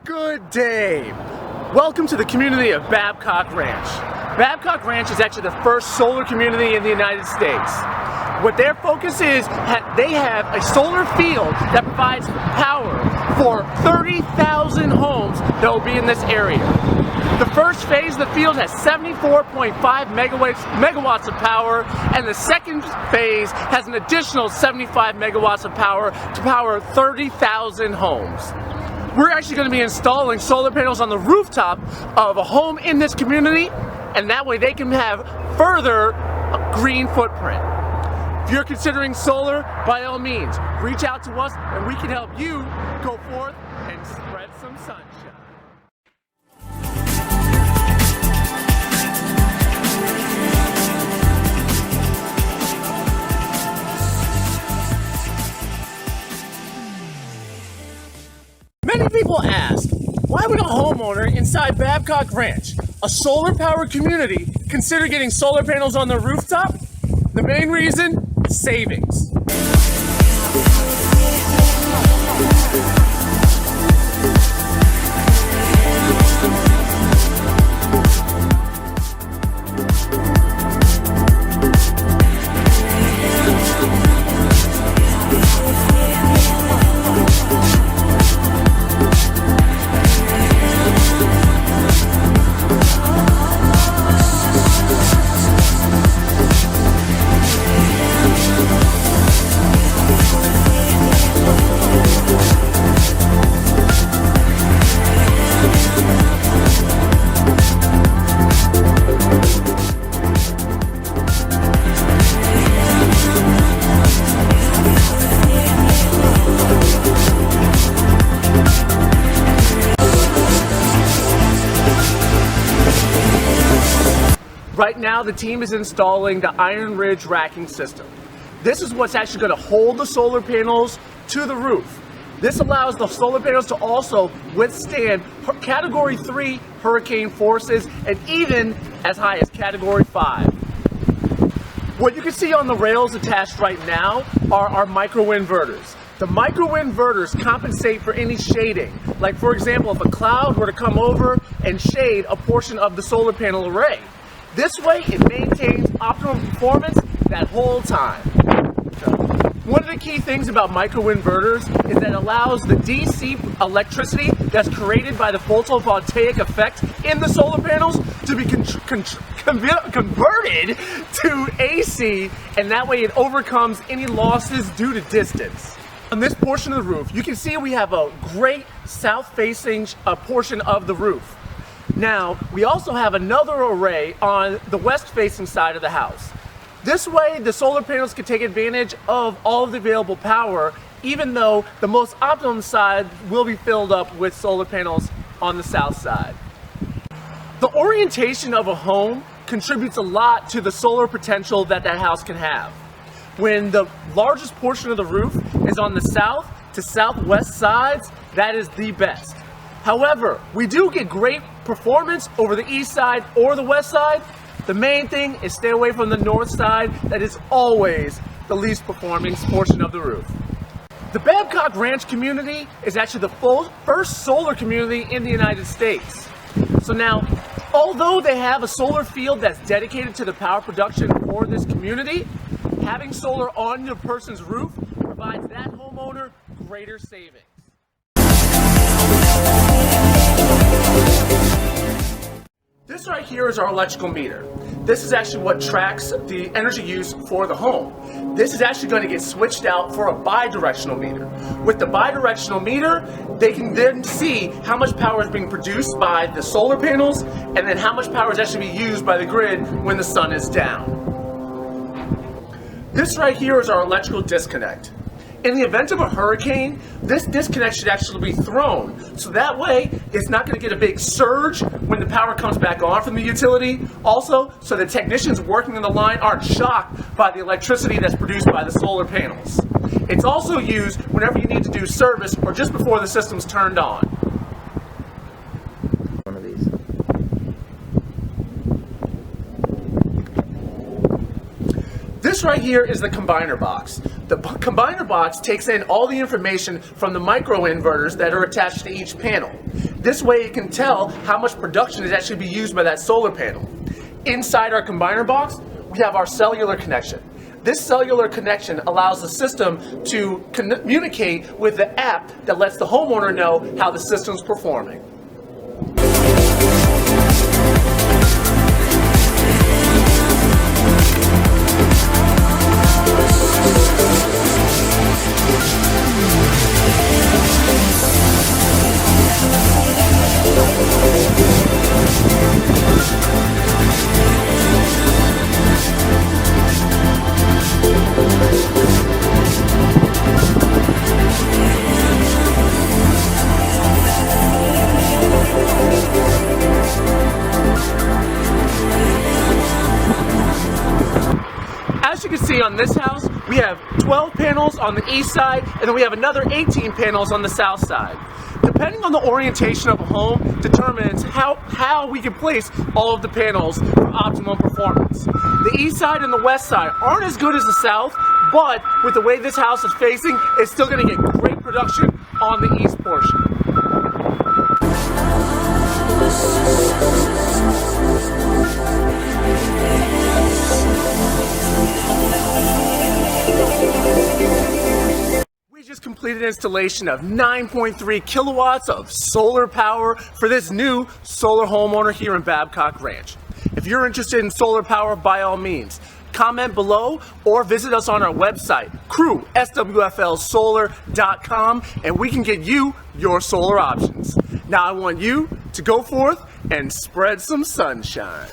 Good day. Welcome to the community of Babcock Ranch. Babcock Ranch is actually the first solar community in the United States. What their focus is, they have a solar field that provides power for 30,000 homes that will be in this area. The first phase of the field has 74.5 megawatts of power, and the second phase has an additional 75 megawatts of power to power 30,000 homes. We're actually going to be installing solar panels on the rooftop of a home in this community, and that way they can have further green footprint. If you're considering solar, by all means, reach out to us and we can help you go forth and spread some sunshine. Many people ask, why would a homeowner inside Babcock Ranch, a solar-powered community, consider getting solar panels on their rooftop? The main reason? Savings. Right now, the team is installing the Iron Ridge racking system. This is what's actually going to hold the solar panels to the roof. This allows the solar panels to also withstand Category 3 hurricane forces and even as high as Category 5. What you can see on the rails attached right now are our microinverters. The microinverters compensate for any shading. Like, for example, if a cloud were to come over and shade a portion of the solar panel array. This way, it maintains optimum performance that whole time. One of the key things about microinverters is that it allows the DC electricity that's created by the photovoltaic effect in the solar panels to be converted to AC, and that way it overcomes any losses due to distance. On this portion of the roof, you can see we have a great south-facing portion of the roof. Now, we also have another array on the west-facing side of the house. This way, the solar panels can take advantage of all of the available power, even though the most optimum side will be filled up with solar panels on the south side. The orientation of a home contributes a lot to the solar potential that house can have. When the largest portion of the roof is on the south to southwest sides, that is the best. However, we do get great performance over the east side or the west side. The main thing is stay away from the north side. That is always the least performing portion of the roof. The Babcock Ranch community is actually the first solar community in the United States. So now, although they have a solar field that's dedicated to the power production for this community, having solar on your person's roof provides that homeowner greater savings. This right here is our electrical meter. This is actually what tracks the energy use for the home. This is actually going to get switched out for a bi-directional meter. With the bi-directional meter, they can then see how much power is being produced by the solar panels and then how much power is actually being used by the grid when the sun is down. This right here is our electrical disconnect. In the event of a hurricane, this disconnect should actually be thrown. So that way, it's not going to get a big surge when the power comes back on from the utility. Also, so the technicians working on the line aren't shocked by the electricity that's produced by the solar panels. It's also used whenever you need to do service or just before the system's turned on. One of these. This This right here is the combiner box. The combiner box takes in all the information from the microinverters that are attached to each panel. This way it can tell how much production is actually being used by that solar panel. Inside our combiner box, we have our cellular connection. This cellular connection allows the system to communicate with the app that lets the homeowner know how the system's performing. As you can see on this house, we have 12 panels on the east side, and then we have another 18 panels on the south side. Depending on the orientation of a home determines how we can place all of the panels for optimum performance. The east side and the west side aren't as good as the south, but with the way this house is facing, it's still going to get great production on the east portion. We just completed installation of 9.3 kilowatts of solar power for this new solar homeowner here in Babcock Ranch. If you're interested in solar power, by all means, comment below or visit us on our website, CrewSWFLsolar.com, and we can get you your solar options. Now I want you to go forth and spread some sunshine.